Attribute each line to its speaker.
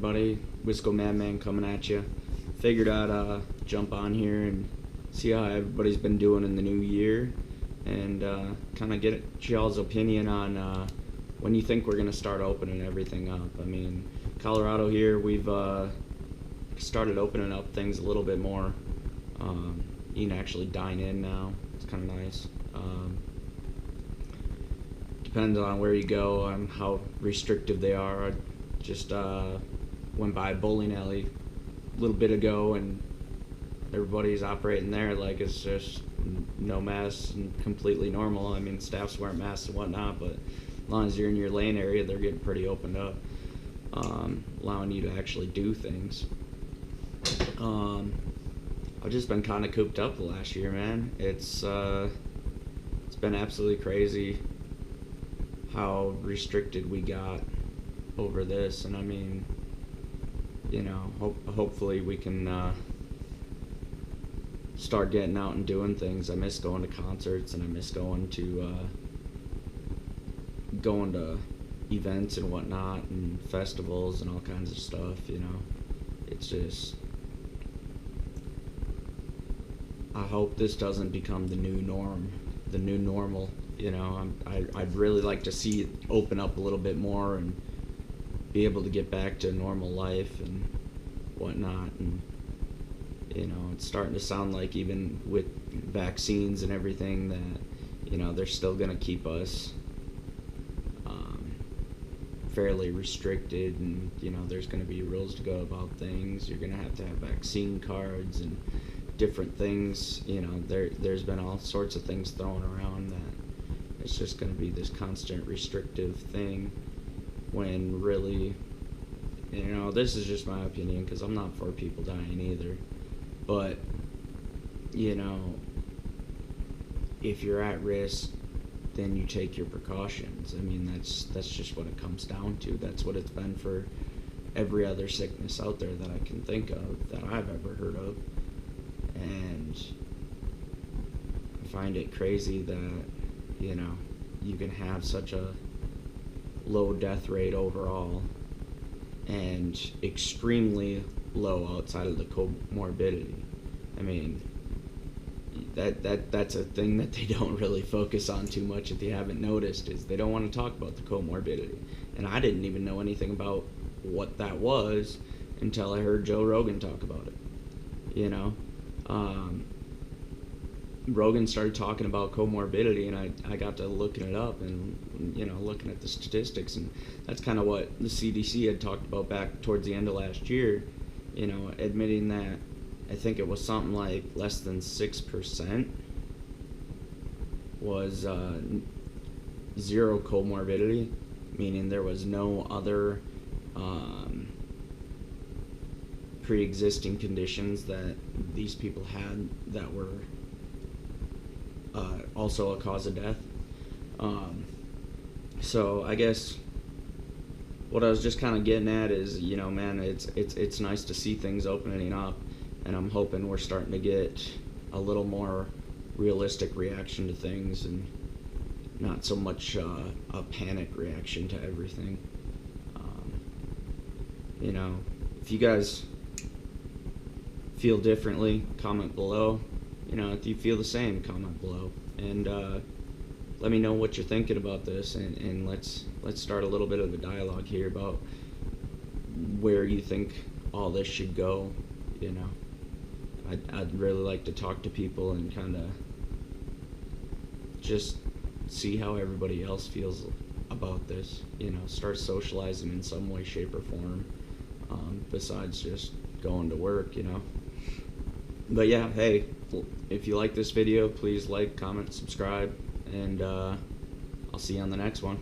Speaker 1: everybody? Wisco Madman coming at you. Figured I'd jump on here and see how everybody's been doing in the new year, and kind of get y'all's opinion on when you think we're going to start opening everything up. I mean, Colorado here, we've started opening up things a little bit more. You can actually dine in now. It's kind of nice. Depends on where you go, on how restrictive they are. I just went by a bowling alley a little bit ago, and everybody's operating there like it's just no masks and completely normal. I mean, staff's wearing masks and whatnot, but as long as you're in your lane area, they're getting pretty opened up, allowing you to actually do things. I've just been kind of cooped up the last year, man. It's been absolutely crazy how restricted we got over this, and I mean, you know, hopefully we can start getting out and doing things. I miss going to concerts, and I miss going to events and whatnot, and festivals and all kinds of stuff. You know, it's just, I hope this doesn't become the new norm, the new normal. You know, I'd really like to see it open up a little bit more and be able to get back to normal life and whatnot. And you know, it's starting to sound like even with vaccines and everything that, you know, they're still going to keep us fairly restricted, and you know, there's going to be rules to go about things. You're going to have vaccine cards and different things. You know, there's been all sorts of things thrown around that it's just going to be this constant restrictive thing, when really, you know, this is just my opinion because I'm not for people dying either, but you know, if you're at risk, then you take your precautions. I mean, that's just what it comes down to. That's what it's been for every other sickness out there that I can think of, that I've ever heard of. And I find it crazy that, you know, you can have such a low death rate overall and extremely low outside of the comorbidity. I mean, that's a thing that they don't really focus on too much, if you haven't noticed, is they don't want to talk about the comorbidity. And I didn't even know anything about what that was until I heard Joe Rogan talk about it. You know, Rogan started talking about comorbidity, and I got to looking it up and, you know, looking at the statistics, and that's kind of what the CDC had talked about back towards the end of last year, you know, admitting that I think it was something like less than 6% was zero comorbidity, meaning there was no other pre-existing conditions that these people had that were also a cause of death. So I guess what I was just kind of getting at is, you know, man, it's nice to see things opening up, and I'm hoping we're starting to get a little more realistic reaction to things, and not so much a panic reaction to everything. You know, if you guys feel differently, comment below. You know, if you feel the same, comment below, and let me know what you're thinking about this, and let's start a little bit of a dialogue here about where you think all this should go. You know, I'd really like to talk to people and kind of just see how everybody else feels about this. You know, start socializing in some way, shape, or form, besides just going to work, you know. But yeah, hey, if you like this video, please like, comment, subscribe, and I'll see you on the next one.